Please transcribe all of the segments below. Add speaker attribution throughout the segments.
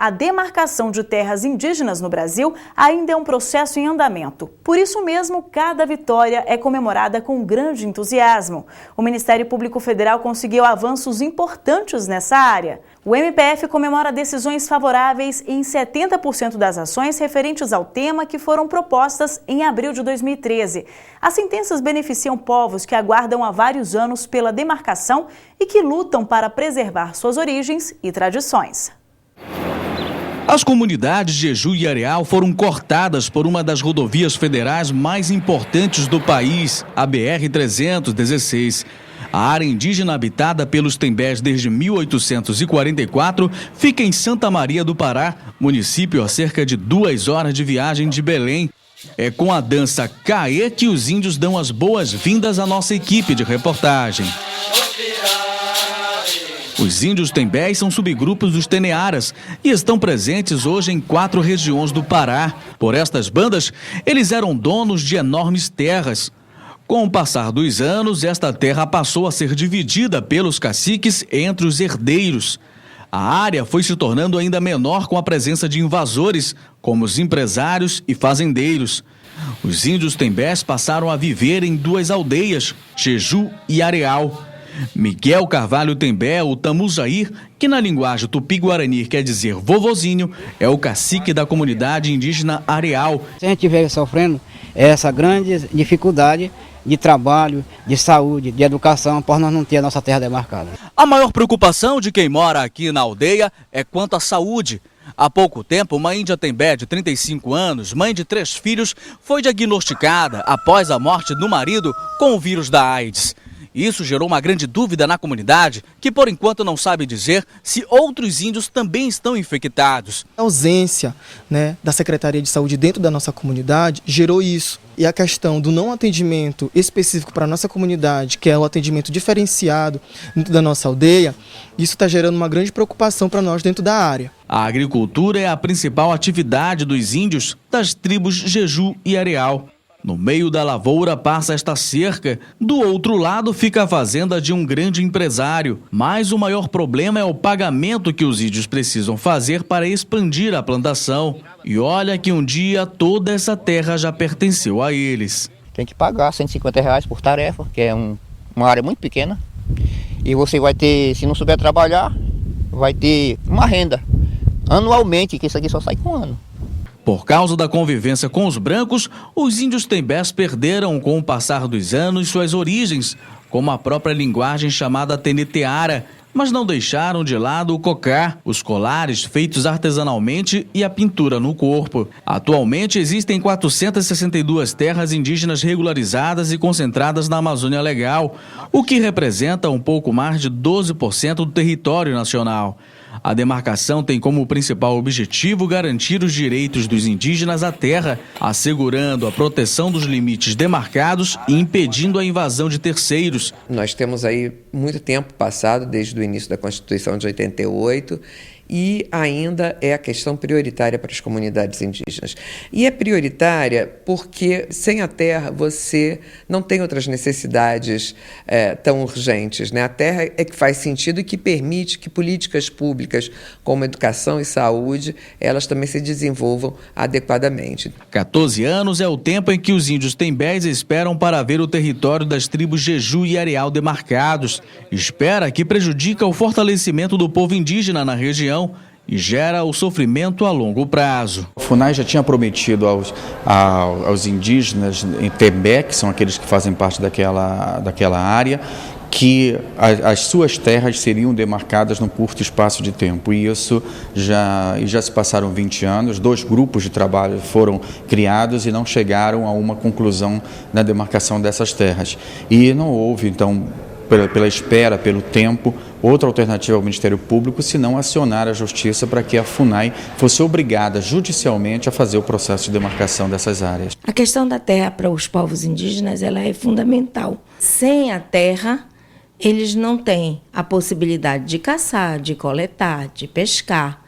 Speaker 1: A demarcação de terras indígenas no Brasil ainda é um processo em andamento. Por isso mesmo, cada vitória é comemorada com grande entusiasmo. O Ministério Público Federal conseguiu avanços importantes nessa área. O MPF comemora decisões favoráveis em 70% das ações referentes ao tema que foram propostas em abril de 2013. As sentenças beneficiam povos que aguardam há vários anos pela demarcação e que lutam para preservar suas origens e tradições.
Speaker 2: As comunidades de Jeju e Areal foram cortadas por uma das rodovias federais mais importantes do país, a BR-316. A área indígena habitada pelos Tembés desde 1844 fica em Santa Maria do Pará, município a cerca de 2 horas de viagem de Belém. É com a dança Caê que os índios dão as boas-vindas à nossa equipe de reportagem. Os índios Tembés são subgrupos dos Tenearas e estão presentes hoje em 4 regiões do Pará. Por estas bandas, eles eram donos de enormes terras. Com o passar dos anos, esta terra passou a ser dividida pelos caciques entre os herdeiros. A área foi se tornando ainda menor com a presença de invasores, como os empresários e fazendeiros. Os índios Tembés passaram a viver em 2 aldeias, Jeju e Areal. Miguel Carvalho Tembé, o Tamujair, que na linguagem tupi-guarani quer dizer vovozinho, é o cacique da comunidade indígena Areal.
Speaker 3: A gente vem sofrendo essa grande dificuldade de trabalho, de saúde, de educação, por nós não ter a nossa terra demarcada.
Speaker 2: A maior preocupação de quem mora aqui na aldeia é quanto à saúde. Há pouco tempo, uma índia Tembé de 35 anos, mãe de 3 filhos, foi diagnosticada após a morte do marido com o vírus da AIDS. Isso gerou uma grande dúvida na comunidade, que por enquanto não sabe dizer se outros índios também estão infectados.
Speaker 4: A ausência, da Secretaria de Saúde dentro da nossa comunidade gerou isso. E a questão do não atendimento específico para a nossa comunidade, que é o atendimento diferenciado dentro da nossa aldeia, isso está gerando uma grande preocupação para nós dentro da área.
Speaker 2: A agricultura é a principal atividade dos índios das tribos Jeju e Areal. No meio da lavoura passa esta cerca, do outro lado fica a fazenda de um grande empresário. Mas o maior problema é o pagamento que os índios precisam fazer para expandir a plantação. E olha que um dia toda essa terra já pertenceu a eles.
Speaker 5: Tem que pagar R$150 por tarefa, que é uma área muito pequena. E você vai ter, se não souber trabalhar, vai ter uma renda anualmente, que isso aqui só sai com um ano.
Speaker 2: Por causa da convivência com os brancos, os índios Tembés perderam com o passar dos anos suas origens, como a própria linguagem chamada teneteara, mas não deixaram de lado o cocá, os colares feitos artesanalmente e a pintura no corpo. Atualmente existem 462 terras indígenas regularizadas e concentradas na Amazônia Legal, o que representa um pouco mais de 12% do território nacional. A demarcação tem como principal objetivo garantir os direitos dos indígenas à terra, assegurando a proteção dos limites demarcados e impedindo a invasão de terceiros.
Speaker 6: Nós temos aí muito tempo passado, desde o início da Constituição de 88, e ainda é a questão prioritária para as comunidades indígenas. E é prioritária porque sem a terra você não tem outras necessidades tão urgentes, A terra é que faz sentido e que permite que políticas públicas como educação e saúde, elas também se desenvolvam adequadamente.
Speaker 2: 14 anos é o tempo em que os índios Tembés esperam para ver o território das tribos Jeju e Areal demarcados. Espera que prejudica o fortalecimento do povo indígena na região e gera o sofrimento a longo prazo.
Speaker 7: O FUNAI já tinha prometido aos indígenas em Tembé, que são aqueles que fazem parte daquela área, que as suas terras seriam demarcadas num curto espaço de tempo. E isso já se passaram 20 anos, 2 grupos de trabalho foram criados e não chegaram a uma conclusão na demarcação dessas terras. E não houve, então, pela espera, pelo tempo, outra alternativa ao Ministério Público, se não acionar a Justiça para que a FUNAI fosse obrigada judicialmente a fazer o processo de demarcação dessas áreas.
Speaker 8: A questão da terra para os povos indígenas ela é fundamental. Sem a terra, eles não têm a possibilidade de caçar, de coletar, de pescar.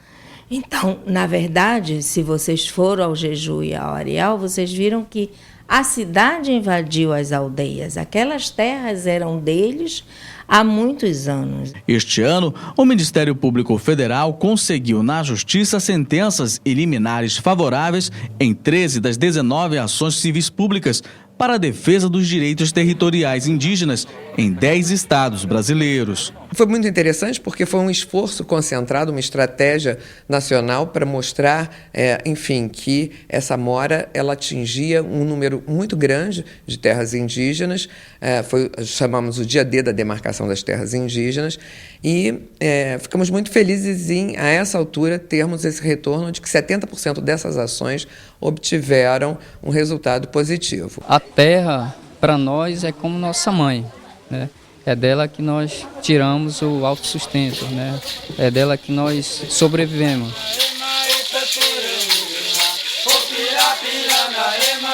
Speaker 8: Então, na verdade, se vocês foram ao Jeju e ao Areal, vocês viram que A cidade invadiu as aldeias. Aquelas terras eram deles há muitos anos.
Speaker 2: Este ano, o Ministério Público Federal conseguiu na Justiça sentenças e liminares favoráveis em 13 das 19 ações civis públicas para a defesa dos direitos territoriais indígenas em 10 estados brasileiros.
Speaker 6: Foi muito interessante porque foi um esforço concentrado, uma estratégia nacional para mostrar, enfim, que essa mora ela atingia um número muito grande de terras indígenas. Chamamos o dia D da demarcação das terras indígenas e ficamos muito felizes em, a essa altura, termos esse retorno de que 70% dessas ações obtiveram um resultado positivo.
Speaker 9: A terra, para nós, é como nossa mãe, né? É dela que nós tiramos o autossustento, né? É dela que nós sobrevivemos.
Speaker 10: Pirapiranga, ema,